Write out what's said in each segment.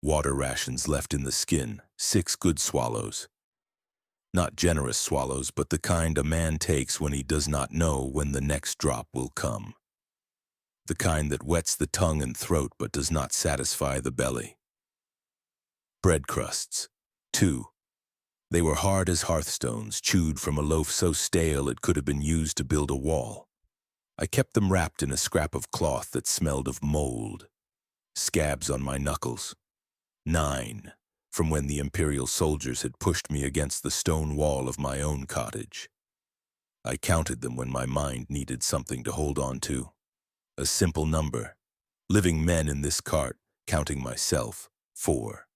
water rations left in the skin, 6 good swallows. Not generous swallows, but the kind a man takes when he does not know when the next drop will come. The kind that wets the tongue and throat but does not satisfy the belly. Bread crusts, 2. They were hard as hearthstones, chewed from a loaf so stale it could have been used to build a wall. I kept them wrapped in a scrap of cloth that smelled of mold. Scabs on my knuckles. 9, from when the Imperial soldiers had pushed me against the stone wall of my own cottage. I counted them when my mind needed something to hold on to. A simple number. Living men in this cart, counting myself, 4.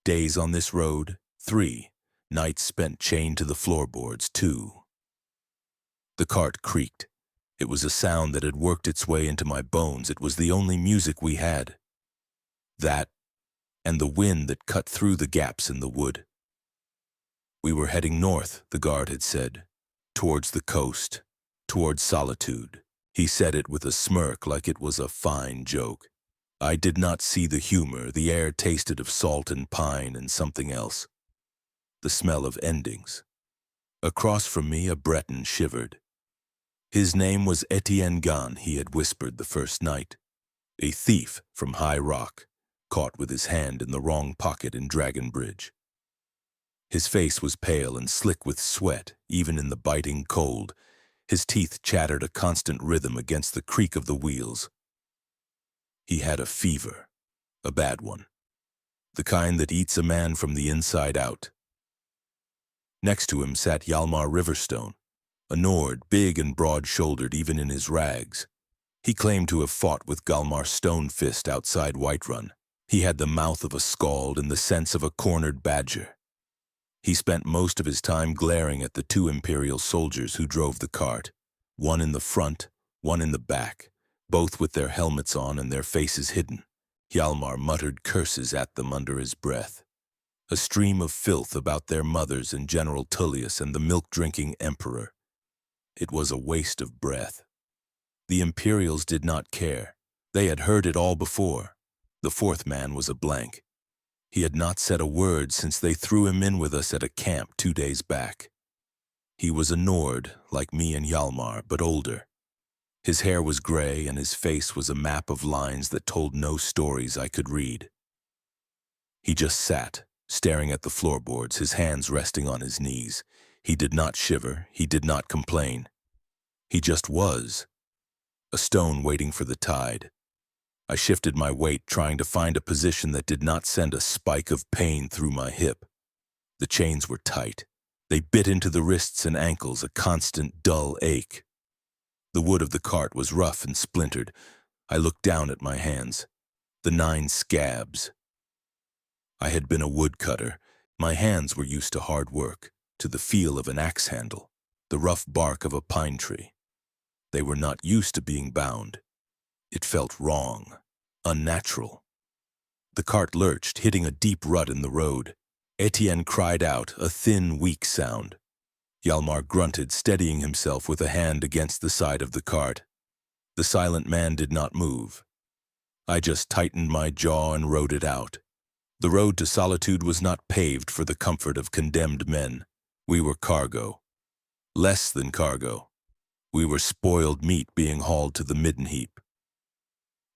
Days on this road, 3. Nights spent chained to the floorboards, 2. The cart creaked. It was a sound that had worked its way into my bones. It was the only music we had. That, and the wind that cut through the gaps in the wood. We were heading north, the guard had said, towards the coast, towards Solitude. He said it with a smirk like it was a fine joke. I did not see the humor. The air tasted of salt and pine and something else. The smell of endings. Across from me, a Breton shivered. His name was Etienne Gan, he had whispered the first night. A thief from High Rock, caught with his hand in the wrong pocket in Dragon Bridge. His face was pale and slick with sweat, even in the biting cold. His teeth chattered a constant rhythm against the creak of the wheels. He had a fever, a bad one, the kind that eats a man from the inside out. Next to him sat Hjalmar Riverstone, a Nord, big and broad-shouldered even in his rags. He claimed to have fought with Galmar Stonefist outside Whiterun. He had the mouth of a scald and the sense of a cornered badger. He spent most of his time glaring at the 2 Imperial soldiers who drove the cart, one in the front, one in the back, both with their helmets on and their faces hidden. Hjalmar muttered curses at them under his breath. A stream of filth about their mothers and General Tullius and the milk-drinking emperor. It was a waste of breath. The Imperials did not care. They had heard it all before. The 4th man was a blank. He had not said a word since they threw him in with us at a camp 2 days back. He was a Nord, like me and Hjalmar, but older. His hair was gray and his face was a map of lines that told no stories I could read. He just sat, staring at the floorboards, his hands resting on his knees. He did not shiver, he did not complain. He just was. A stone waiting for the tide. I shifted my weight, trying to find a position that did not send a spike of pain through my hip. The chains were tight. They bit into the wrists and ankles, a constant, dull ache. The wood of the cart was rough and splintered. I looked down at my hands. The 9 scabs. I had been a woodcutter. My hands were used to hard work, to the feel of an axe handle, the rough bark of a pine tree. They were not used to being bound. It felt wrong, unnatural. The cart lurched, hitting a deep rut in the road. Etienne cried out, a thin, weak sound. Hjalmar grunted, steadying himself with a hand against the side of the cart. The silent man did not move. I just tightened my jaw and rode it out. The road to Solitude was not paved for the comfort of condemned men. We were cargo. Less than cargo. We were spoiled meat being hauled to the midden heap.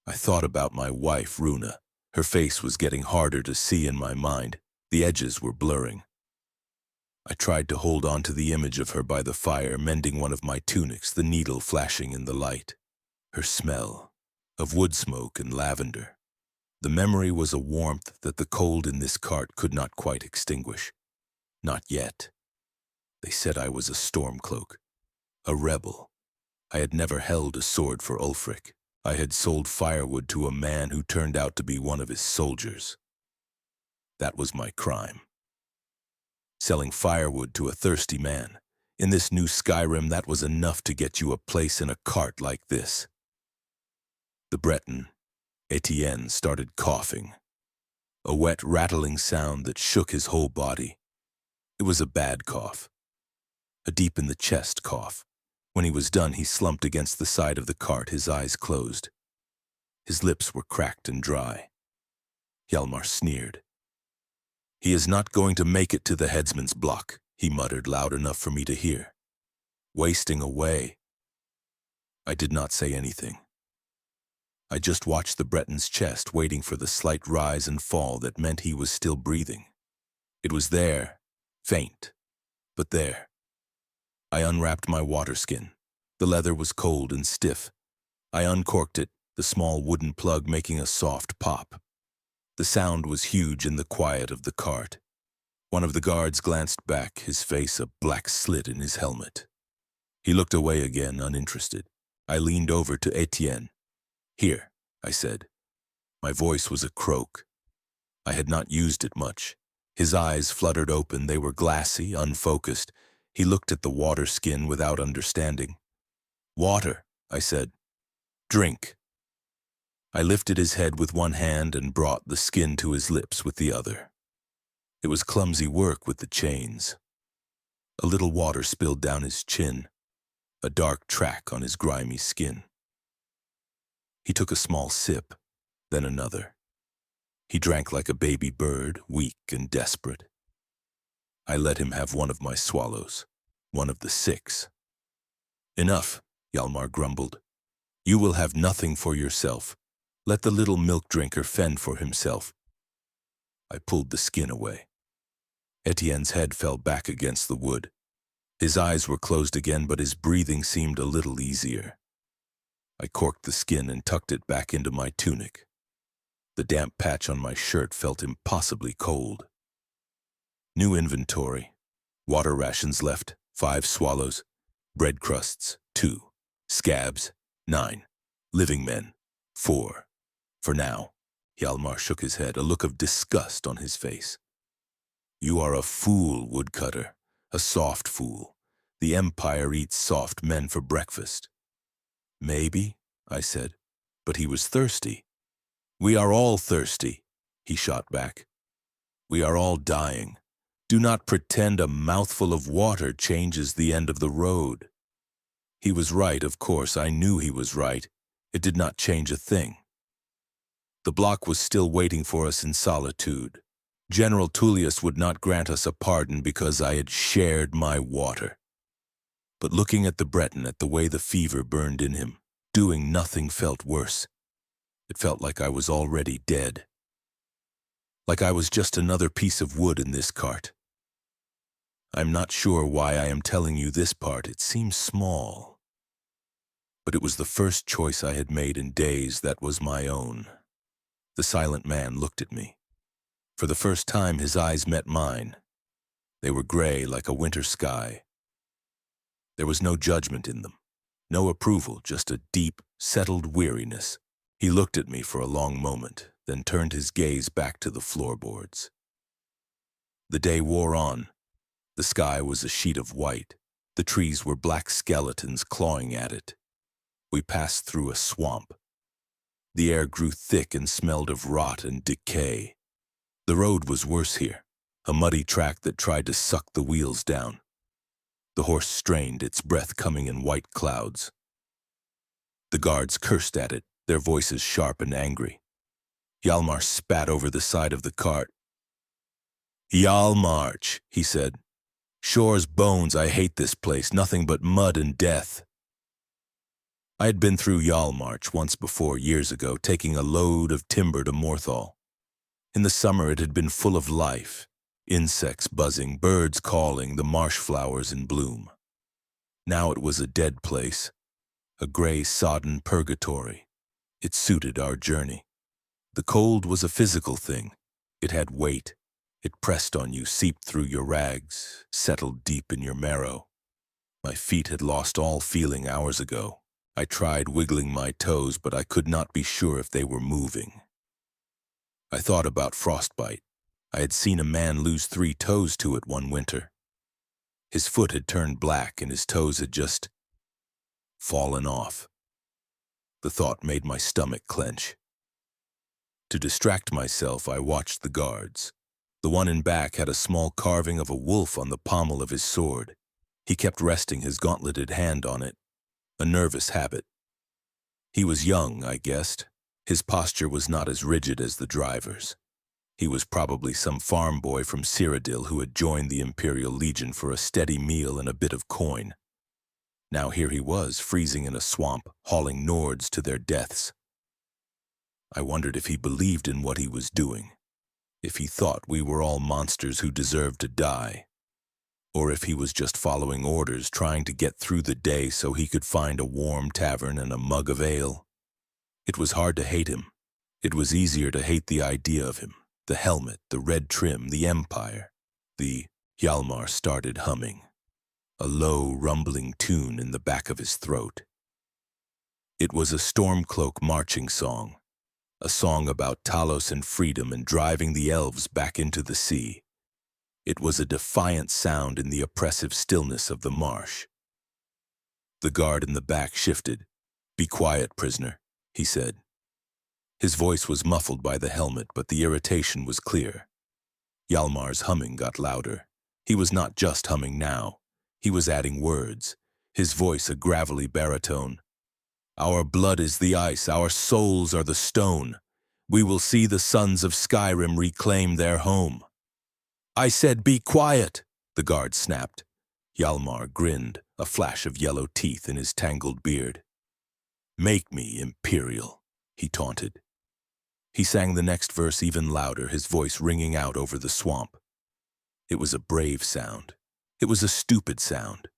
I thought about my wife, Runa. Her face was getting harder to see in my mind. The edges were blurring. I tried to hold on to the image of her by the fire, mending one of my tunics, the needle flashing in the light. Her smell, of wood smoke and lavender. The memory was a warmth that the cold in this cart could not quite extinguish. Not yet. They said I was a stormcloak, a rebel. I had never held a sword for Ulfric. I had sold firewood to a man who turned out to be one of his soldiers. That was my crime. Selling firewood to a thirsty man. In this new Skyrim, that was enough to get you a place in a cart like this. The Breton, Etienne, started coughing. A wet, rattling sound that shook his whole body. It was a bad cough. A deep-in-the-chest cough. When he was done, he slumped against the side of the cart, his eyes closed. His lips were cracked and dry. Hjalmar sneered. He is not going to make it to the headsman's block, he muttered loud enough for me to hear. Wasting away. I did not say anything. I just watched the Breton's chest, waiting for the slight rise and fall that meant he was still breathing. It was there, faint, but there. I unwrapped my water skin. The leather was cold and stiff. I uncorked it, the small wooden plug making a soft pop. The sound was huge in the quiet of the cart. One of the guards glanced back, his face a black slit in his helmet. He looked away again, uninterested. I leaned over to Etienne. Here, I said. My voice was a croak. I had not used it much. His eyes fluttered open. They were glassy, unfocused. He looked at the water skin without understanding. Water, I said. Drink. I lifted his head with one hand and brought the skin to his lips with the other. It was clumsy work with the chains. A little water spilled down his chin, a dark track on his grimy skin. He took a small sip, then another. He drank like a baby bird, weak and desperate. I let him have one of my swallows, one of the 6. Enough, Hjalmar grumbled. You will have nothing for yourself. Let the little milk drinker fend for himself. I pulled the skin away. Etienne's head fell back against the wood. His eyes were closed again, but his breathing seemed a little easier. I corked the skin and tucked it back into my tunic. The damp patch on my shirt felt impossibly cold. New inventory. Water rations left, 5 swallows. Bread crusts, 2. Scabs, 9. Living men, 4. For now. Hjalmar shook his head, a look of disgust on his face. You are a fool, woodcutter, a soft fool. The Empire eats soft men for breakfast. Maybe, I said, but he was thirsty. We are all thirsty, he shot back. We are all dying. Do not pretend a mouthful of water changes the end of the road. He was right, of course. I knew he was right. It did not change a thing. The block was still waiting for us in Solitude. General Tullius would not grant us a pardon because I had shared my water. But looking at the Breton, at the way the fever burned in him, doing nothing felt worse. It felt like I was already dead. Like I was just another piece of wood in this cart. I'm not sure why I am telling you this part. It seems small. But it was the first choice I had made in days that was my own. The silent man looked at me. For the first time, his eyes met mine. They were gray like a winter sky. There was no judgment in them, no approval, just a deep, settled weariness. He looked at me for a long moment, then turned his gaze back to the floorboards. The day wore on. The sky was a sheet of white. The trees were black skeletons clawing at it. We passed through a swamp. The air grew thick and smelled of rot and decay. The road was worse here, a muddy track that tried to suck the wheels down. The horse strained, its breath coming in white clouds. The guards cursed at it, their voices sharp and angry. Hjalmar spat over the side of the cart. Hjalmarch, he said. Shore's bones, I hate this place, nothing but mud and death. I had been through Hjalmarch once before, years ago, taking a load of timber to Morthal. In the summer it had been full of life, insects buzzing, birds calling, the marsh flowers in bloom. Now it was a dead place, a gray, sodden purgatory. It suited our journey. The cold was a physical thing. It had weight. It pressed on you, seeped through your rags, settled deep in your marrow. My feet had lost all feeling hours ago. I tried wiggling my toes, but I could not be sure if they were moving. I thought about frostbite. I had seen a man lose 3 toes to it one winter. His foot had turned black and his toes had just fallen off. The thought made my stomach clench. To distract myself, I watched the guards. The one in back had a small carving of a wolf on the pommel of his sword. He kept resting his gauntleted hand on it, a nervous habit. He was young, I guessed. His posture was not as rigid as the driver's. He was probably some farm boy from Cyrodiil who had joined the Imperial Legion for a steady meal and a bit of coin. Now here he was, freezing in a swamp, hauling Nords to their deaths. I wondered if he believed in what he was doing, if he thought we were all monsters who deserved to die, or if he was just following orders, trying to get through the day so he could find a warm tavern and a mug of ale. It was hard to hate him. It was easier to hate the idea of him, the helmet, the red trim, the empire. Hjalmar started humming, a low, rumbling tune in the back of his throat. It was a Stormcloak marching song, a song about Talos and freedom and driving the elves back into the sea. It was a defiant sound in the oppressive stillness of the marsh. The guard in the back shifted. "Be quiet, prisoner," he said. His voice was muffled by the helmet, but the irritation was clear. Hjalmar's humming got louder. He was not just humming now. He was adding words, his voice a gravelly baritone. "Our blood is the ice, our souls are the stone. We will see the sons of Skyrim reclaim their home." "I said be quiet," the guard snapped. Hjalmar grinned, a flash of yellow teeth in his tangled beard. "Make me Imperial," he taunted. He sang the next verse even louder, his voice ringing out over the swamp. It was a brave sound. It was a stupid sound.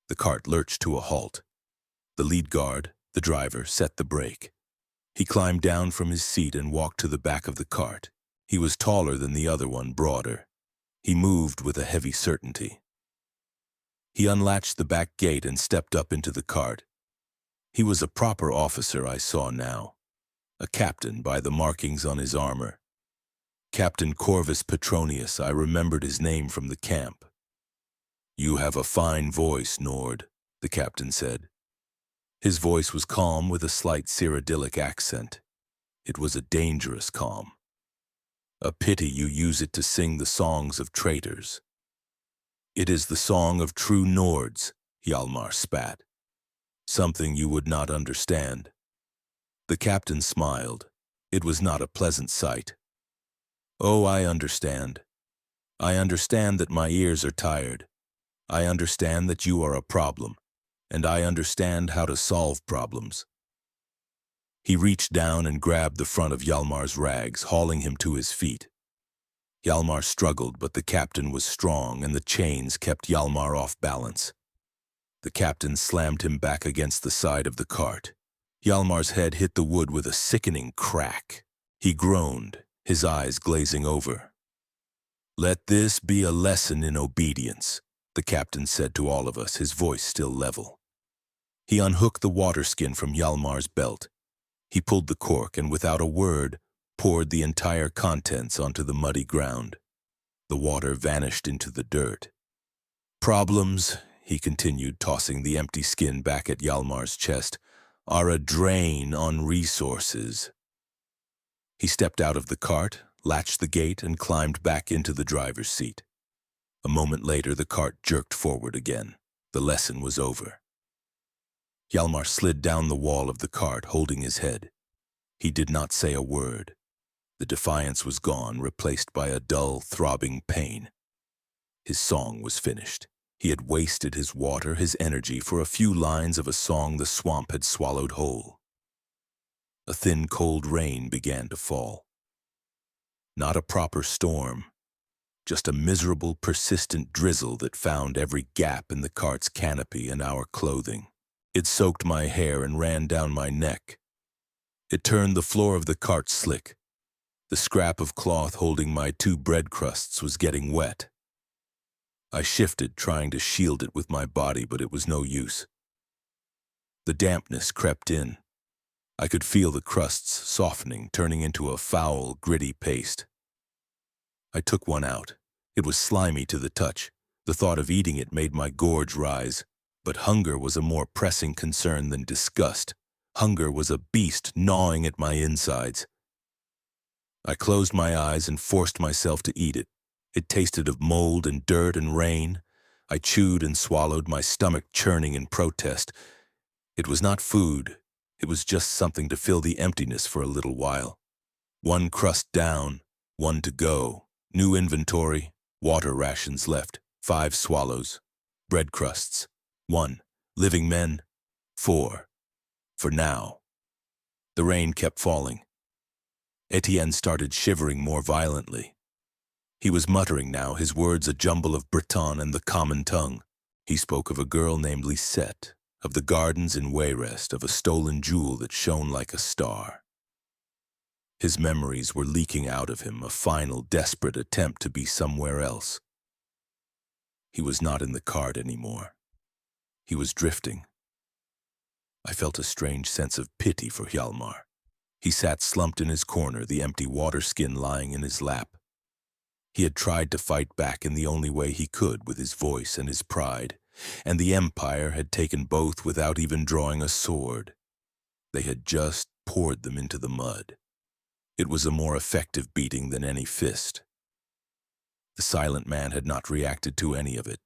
The cart lurched to a halt. The lead guard, the driver, set the brake. He climbed down from his seat and walked to the back of the cart. He was taller than the other one, broader. He moved with a heavy certainty. He unlatched the back gate and stepped up into the cart. He was a proper officer, I saw now. A captain by the markings on his armor. Captain Corvus Petronius, I remembered his name from the camp. "You have a fine voice, Nord," the captain said. His voice was calm with a slight Cyrodiilic accent. It was a dangerous calm. "A pity you use it to sing the songs of traitors." "It is the song of true Nords," Hjalmar spat. "Something you would not understand." The captain smiled. It was not a pleasant sight. "Oh, I understand. I understand that my ears are tired. I understand that you are a problem, and I understand how to solve problems." He reached down and grabbed the front of Hjalmar's rags, hauling him to his feet. Hjalmar struggled, but the captain was strong, and the chains kept Hjalmar off balance. The captain slammed him back against the side of the cart. Hjalmar's head hit the wood with a sickening crack. He groaned, his eyes glazing over. "Let this be a lesson in obedience," the captain said to all of us, his voice still level. He unhooked the water skin from Hjalmar's belt. He pulled the cork and, without a word, poured the entire contents onto the muddy ground. The water vanished into the dirt. "Problems," he continued, tossing the empty skin back at Hjalmar's chest, "are a drain on resources." He stepped out of the cart, latched the gate, and climbed back into the driver's seat. A moment later, the cart jerked forward again. The lesson was over. Hjalmar slid down the wall of the cart, holding his head. He did not say a word. The defiance was gone, replaced by a dull, throbbing pain. His song was finished. He had wasted his water, his energy, for a few lines of a song the swamp had swallowed whole. A thin, cold rain began to fall. Not a proper storm, just a miserable, persistent drizzle that found every gap in the cart's canopy and our clothing. It soaked my hair and ran down my neck. It turned the floor of the cart slick. The scrap of cloth holding my 2 bread crusts was getting wet. I shifted, trying to shield it with my body, but it was no use. The dampness crept in. I could feel the crusts softening, turning into a foul, gritty paste. I took one out. It was slimy to the touch. The thought of eating it made my gorge rise. But hunger was a more pressing concern than disgust. Hunger was a beast gnawing at my insides. I closed my eyes and forced myself to eat it. It tasted of mold and dirt and rain. I chewed and swallowed, my stomach churning in protest. It was not food. It was just something to fill the emptiness for a little while. One crust down, 1 to go. New inventory. Water rations left. 5 swallows. Bread crusts. 1. Living men. 4. For now. The rain kept falling. Etienne started shivering more violently. He was muttering now, his words a jumble of Breton and the common tongue. He spoke of a girl named Lisette, of the gardens in Wayrest, of a stolen jewel that shone like a star. His memories were leaking out of him, a final, desperate attempt to be somewhere else. He was not in the cart anymore. He was drifting. I felt a strange sense of pity for Hjalmar. He sat slumped in his corner, the empty water skin lying in his lap. He had tried to fight back in the only way he could, with his voice and his pride, and the Empire had taken both without even drawing a sword. They had just poured them into the mud. It was a more effective beating than any fist. The silent man had not reacted to any of it.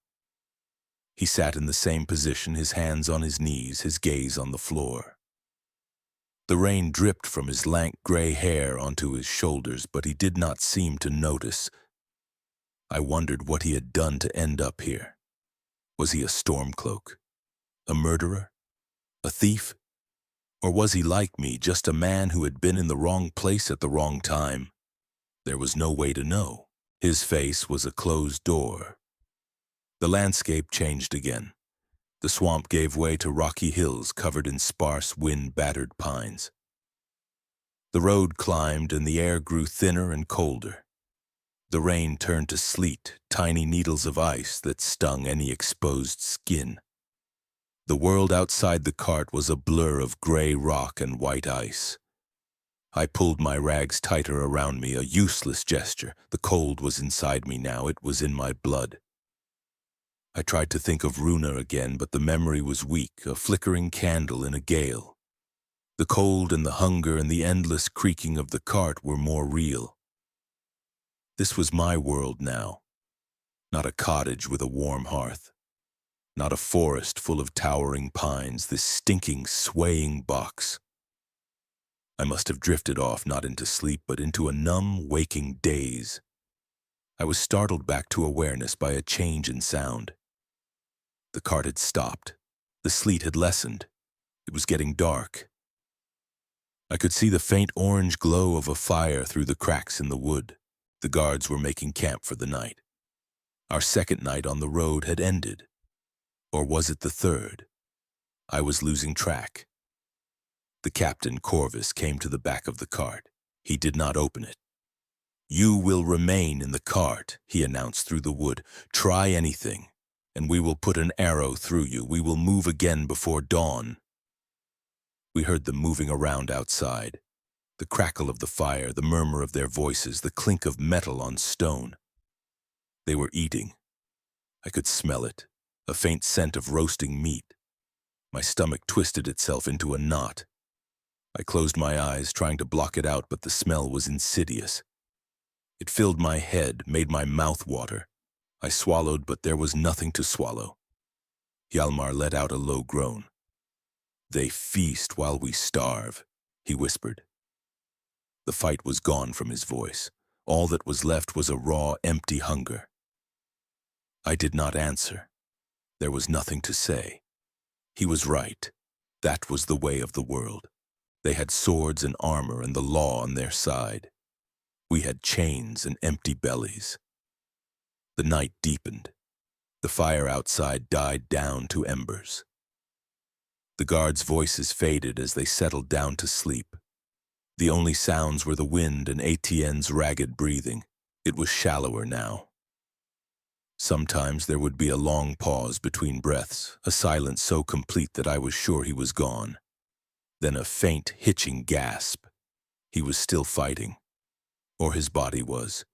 He sat in the same position, his hands on his knees, his gaze on the floor. The rain dripped from his lank gray hair onto his shoulders, but he did not seem to notice. I wondered what he had done to end up here. Was he a stormcloak? A murderer? A thief? Or was he like me, just a man who had been in the wrong place at the wrong time? There was no way to know. His face was a closed door. The landscape changed again. The swamp gave way to rocky hills covered in sparse, wind-battered pines. The road climbed and the air grew thinner and colder. The rain turned to sleet, tiny needles of ice that stung any exposed skin. The world outside the cart was a blur of gray rock and white ice. I pulled my rags tighter around me, a useless gesture. The cold was inside me now, it was in my blood. I tried to think of Runa again, but the memory was weak, a flickering candle in a gale. The cold and the hunger and the endless creaking of the cart were more real. This was my world now, not a cottage with a warm hearth, not a forest full of towering pines, this stinking, swaying box. I must have drifted off, not into sleep, but into a numb, waking daze. I was startled back to awareness by a change in sound. The cart had stopped. The sleet had lessened. It was getting dark. I could see the faint orange glow of a fire through the cracks in the wood. The guards were making camp for the night. Our second night on the road had ended. Or was it the third? I was losing track. The captain, Corvus, came to the back of the cart. He did not open it. "You will remain in the cart," he announced through the wood. "Try anything, and we will put an arrow through you. We will move again before dawn." We heard them moving around outside. The crackle of the fire, the murmur of their voices, the clink of metal on stone. They were eating. I could smell it, a faint scent of roasting meat. My stomach twisted itself into a knot. I closed my eyes, trying to block it out, but the smell was insidious. It filled my head, made my mouth water. I swallowed, but there was nothing to swallow. Hjalmar let out a low groan. "They feast while we starve," he whispered. The fight was gone from his voice. All that was left was a raw, empty hunger. I did not answer. There was nothing to say. He was right. That was the way of the world. They had swords and armor and the law on their side. We had chains and empty bellies. The night deepened. The fire outside died down to embers. The guards' voices faded as they settled down to sleep. The only sounds were the wind and Etienne's ragged breathing. It was shallower now. Sometimes there would be a long pause between breaths, a silence so complete that I was sure he was gone. Then a faint, hitching gasp. He was still fighting. Or his body was.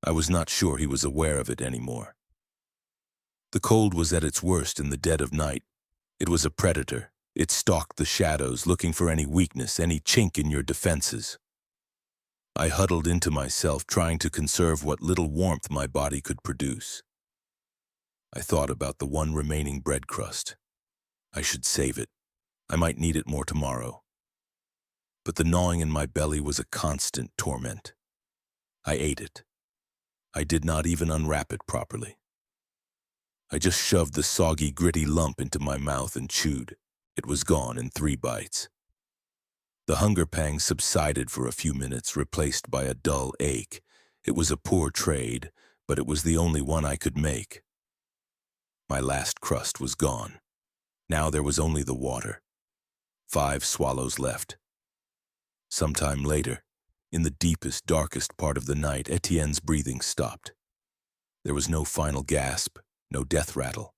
I was not sure he was aware of it anymore. The cold was at its worst in the dead of night. It was a predator. It stalked the shadows, looking for any weakness, any chink in your defenses. I huddled into myself, trying to conserve what little warmth my body could produce. I thought about the one remaining bread crust. I should save it. I might need it more tomorrow. But the gnawing in my belly was a constant torment. I ate it. I did not even unwrap it properly. I just shoved the soggy, gritty lump into my mouth and chewed. It was gone in 3 bites. The hunger pang subsided for a few minutes, replaced by a dull ache. It was a poor trade, but it was the only one I could make. My last crust was gone. Now there was only the water. 5 swallows left. Sometime later, in the deepest, darkest part of the night, Etienne's breathing stopped. There was no final gasp, no death rattle,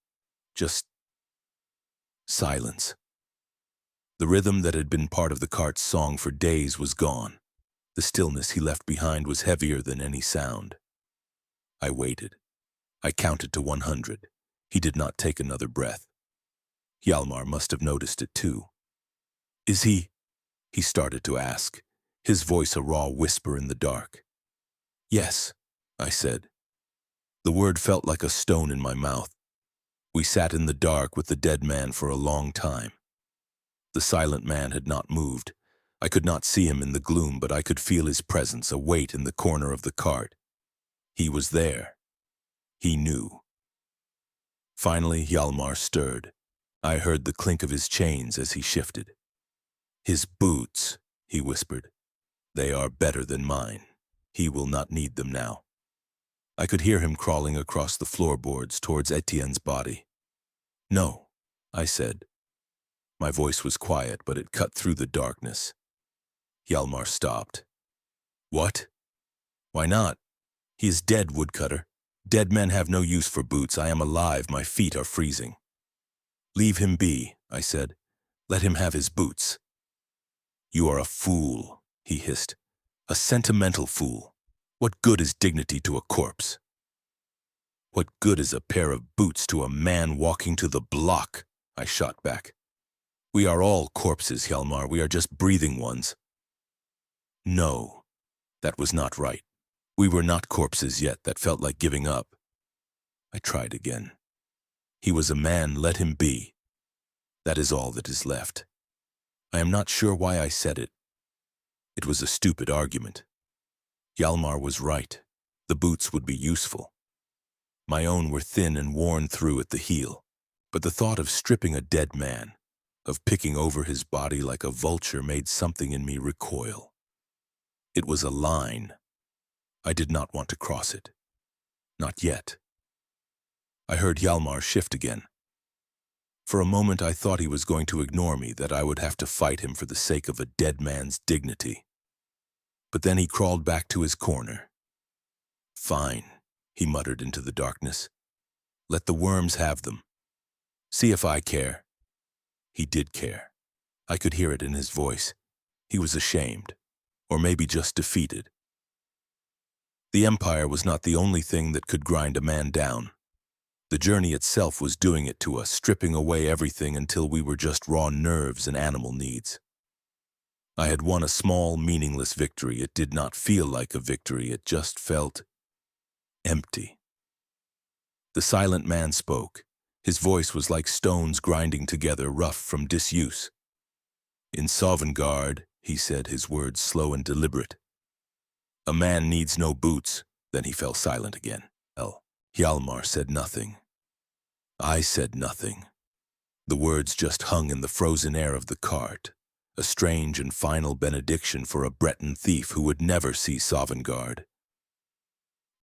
just silence. The rhythm that had been part of the cart's song for days was gone. The stillness he left behind was heavier than any sound. I waited. I counted to 100. He did not take another breath. Hjalmar must have noticed it too. "Is he?" he started to ask, his voice a raw whisper in the dark. "Yes," I said. The word felt like a stone in my mouth. We sat in the dark with the dead man for a long time. The silent man had not moved. I could not see him in the gloom, but I could feel his presence, a weight in the corner of the cart. He was there. He knew. Finally, Hjalmar stirred. I heard the clink of his chains as he shifted. "His boots," he whispered. "They are better than mine. He will not need them now." I could hear him crawling across the floorboards towards Etienne's body. "No," I said. My voice was quiet, but it cut through the darkness. Hjalmar stopped. "What?" "Why not? He is dead, woodcutter. Dead men have no use for boots. I am alive. My feet are freezing." "Leave him be," I said. "Let him have his boots." "You are a fool," he hissed. "A sentimental fool. What good is dignity to a corpse?" "What good is a pair of boots to a man walking to the block?" I shot back. "We are all corpses, Hjalmar. We are just breathing ones." No, that was not right. We were not corpses yet. That felt like giving up. I tried again. "He was a man. Let him be. That is all that is left." I am not sure why I said it. It was a stupid argument. Hjalmar was right. The boots would be useful. My own were thin and worn through at the heel, but the thought of stripping a dead man, of picking over his body like a vulture, made something in me recoil. It was a line. I did not want to cross it. Not yet. I heard Hjalmar shift again. For a moment I thought he was going to ignore me, that I would have to fight him for the sake of a dead man's dignity. But then he crawled back to his corner. "Fine," he muttered into the darkness. "Let the worms have them. See if I care." He did care. I could hear it in his voice. He was ashamed, or maybe just defeated. The Empire was not the only thing that could grind a man down. The journey itself was doing it to us, stripping away everything until we were just raw nerves and animal needs. I had won a small, meaningless victory. It did not feel like a victory. It just felt empty. The silent man spoke. His voice was like stones grinding together, rough from disuse. "In Sovngarde," he said, his words slow and deliberate, "a man needs no boots." Then he fell silent again. Hjalmar said nothing. I said nothing. The words just hung in the frozen air of the cart, a strange and final benediction for a Breton thief who would never see Sovngarde.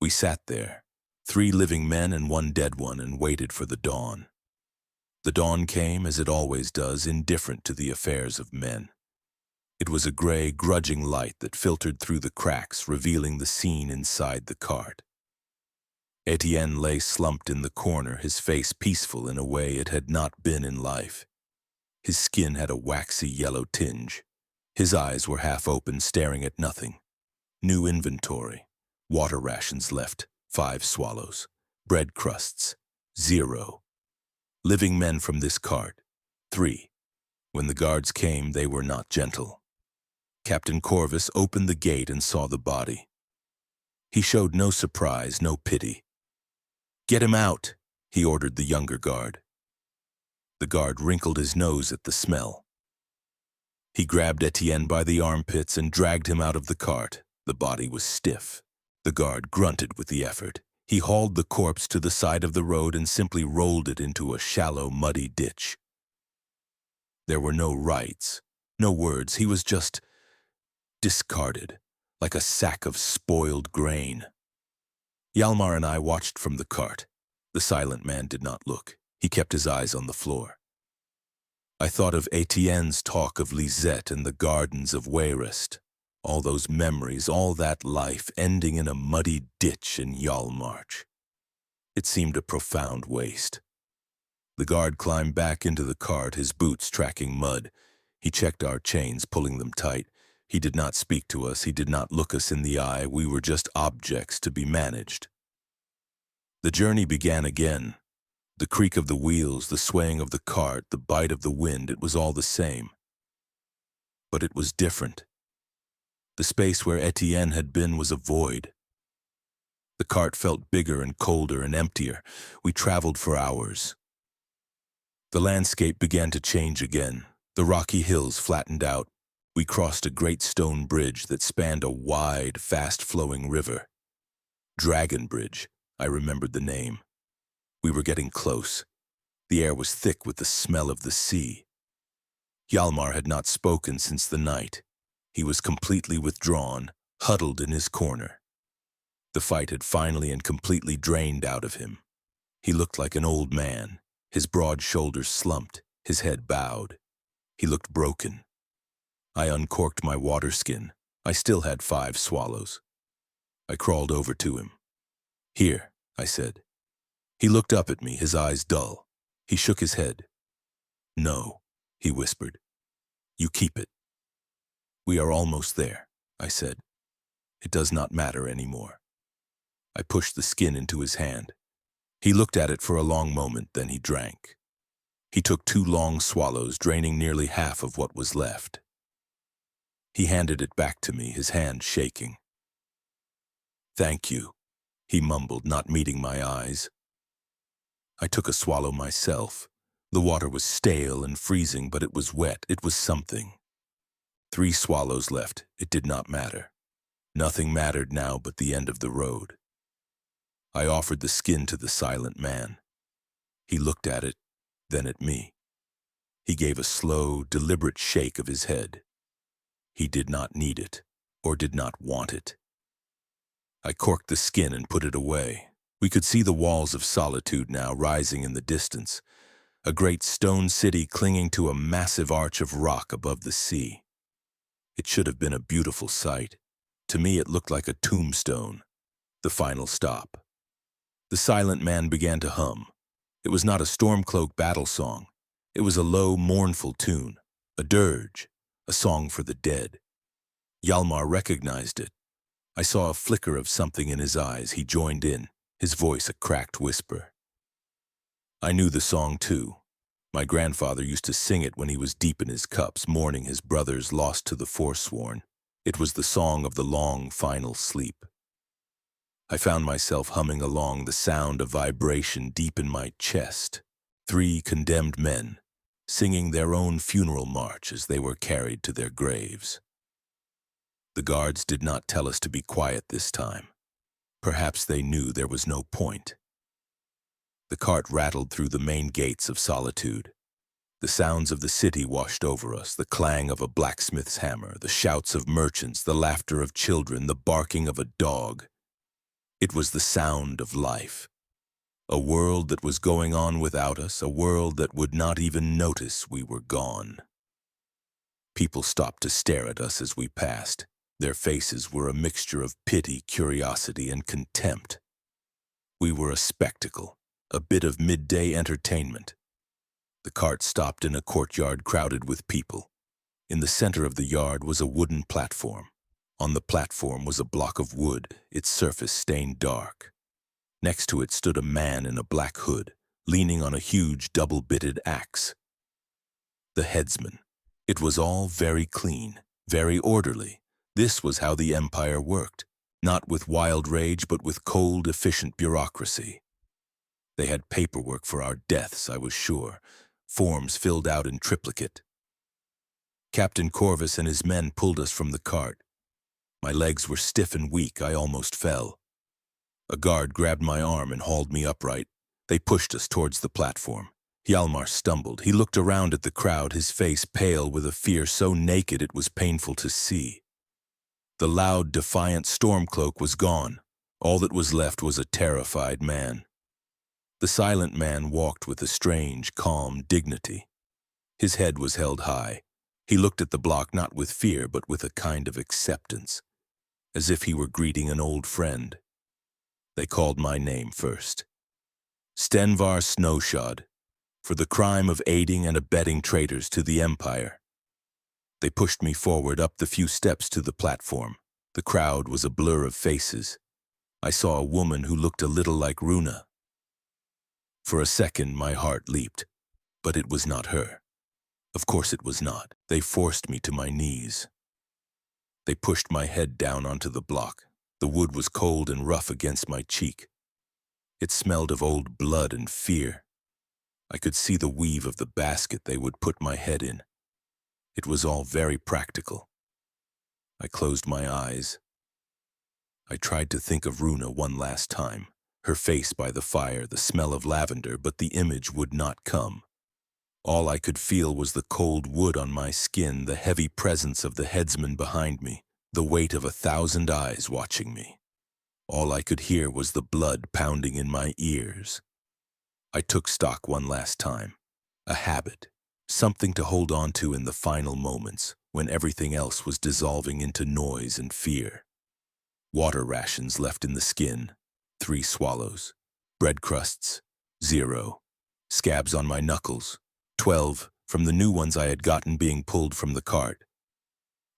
We sat there, 3 living men and 1 dead one, and waited for the dawn. The dawn came, as it always does, indifferent to the affairs of men. It was a gray, grudging light that filtered through the cracks, revealing the scene inside the cart. Etienne lay slumped in the corner, his face peaceful in a way it had not been in life. His skin had a waxy yellow tinge. His eyes were half open, staring at nothing. New inventory. Water rations left, 5 swallows. Bread crusts, 0. Living men from this cart, 3. When the guards came, they were not gentle. Captain Corvus opened the gate and saw the body. He showed no surprise, no pity. "Get him out," he ordered the younger guard. The guard wrinkled his nose at the smell. He grabbed Etienne by the armpits and dragged him out of the cart. The body was stiff. The guard grunted with the effort. He hauled the corpse to the side of the road and simply rolled it into a shallow, muddy ditch. There were no rites, no words. He was just discarded, like a sack of spoiled grain. Hjalmar and I watched from the cart. The silent man did not look. He kept his eyes on the floor. I thought of Etienne's talk of Lisette and the gardens of Weyrest. All those memories, all that life, ending in a muddy ditch in Hjalmarch. It seemed a profound waste. The guard climbed back into the cart, his boots tracking mud. He checked our chains, pulling them tight. He did not speak to us. He did not look us in the eye. We were just objects to be managed. The journey began again. The creak of the wheels, the swaying of the cart, the bite of the wind, it was all the same. But it was different. The space where Etienne had been was a void. The cart felt bigger and colder and emptier. We traveled for hours. The landscape began to change again. The rocky hills flattened out. We crossed a great stone bridge that spanned a wide, fast-flowing river. Dragon Bridge, I remembered the name. We were getting close. The air was thick with the smell of the sea. Hjalmar had not spoken since the night. He was completely withdrawn, huddled in his corner. The fight had finally and completely drained out of him. He looked like an old man, his broad shoulders slumped, his head bowed. He looked broken. I uncorked my water skin. I still had 5 swallows. I crawled over to him. "Here," I said. He looked up at me, his eyes dull. He shook his head. "No," he whispered. "You keep it." "We are almost there," I said. "It does not matter anymore." I pushed the skin into his hand. He looked at it for a long moment, then he drank. He took 2 long swallows, draining nearly half of what was left. He handed it back to me, his hand shaking. "Thank you," he mumbled, not meeting my eyes. I took a swallow myself. The water was stale and freezing, but it was wet. It was something. 3 swallows left. It did not matter. Nothing mattered now but the end of the road. I offered the skin to the silent man. He looked at it, then at me. He gave a slow, deliberate shake of his head. He did not need it, or did not want it. I corked the skin and put it away. We could see the walls of Solitude now rising in the distance, a great stone city clinging to a massive arch of rock above the sea. It should have been a beautiful sight. To me it looked like a tombstone, the final stop. The silent man began to hum. It was not a Stormcloak battle song. It was a low, mournful tune, a dirge, a song for the dead. Hjalmar recognized it. I saw a flicker of something in his eyes. He joined in, his voice a cracked whisper. I knew the song too. My grandfather used to sing it when he was deep in his cups, mourning his brothers lost to the Forsworn. It was the song of the long, final sleep. I found myself humming along, the sound of vibration deep in my chest. 3 condemned men, singing their own funeral march as they were carried to their graves. The guards did not tell us to be quiet this time. Perhaps they knew there was no point. The cart rattled through the main gates of Solitude. The sounds of the city washed over us, the clang of a blacksmith's hammer, the shouts of merchants, the laughter of children, the barking of a dog. It was the sound of life. A world that was going on without us, a world that would not even notice we were gone. People stopped to stare at us as we passed. Their faces were a mixture of pity, curiosity, and contempt. We were a spectacle, a bit of midday entertainment. The cart stopped in a courtyard crowded with people. In the center of the yard was a wooden platform. On the platform was a block of wood, its surface stained dark. Next to it stood a man in a black hood, leaning on a huge double-bitted axe. The headsman. It was all very clean, very orderly. This was how the empire worked, not with wild rage but with cold, efficient bureaucracy. They had paperwork for our deaths, I was sure, forms filled out in triplicate. Captain Corvus and his men pulled us from the cart. My legs were stiff and weak, I almost fell. A guard grabbed my arm and hauled me upright. They pushed us towards the platform. Hjalmar stumbled. He looked around at the crowd, his face pale with a fear so naked it was painful to see. The loud, defiant Stormcloak was gone. All that was left was a terrified man. The silent man walked with a strange, calm dignity. His head was held high. He looked at the block not with fear, but with a kind of acceptance, as if he were greeting an old friend. They called my name first. Stenvar Snowshod, for the crime of aiding and abetting traitors to the Empire. They pushed me forward up the few steps to the platform. The crowd was a blur of faces. I saw a woman who looked a little like Runa. For a second, my heart leaped, but it was not her. Of course it was not. They forced me to my knees. They pushed my head down onto the block. The wood was cold and rough against my cheek. It smelled of old blood and fear. I could see the weave of the basket they would put my head in. It was all very practical. I closed my eyes. I tried to think of Runa one last time, her face by the fire, the smell of lavender, but the image would not come. All I could feel was the cold wood on my skin, the heavy presence of the headsman behind me, the weight of 1,000 eyes watching me. All I could hear was the blood pounding in my ears. I took stock one last time. A habit, something to hold on to in the final moments, when everything else was dissolving into noise and fear. Water rations left in the skin, 3 swallows. Bread crusts, 0. Scabs on my knuckles, 12 from the new ones I had gotten being pulled from the cart.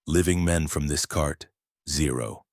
Living men from this cart, 0.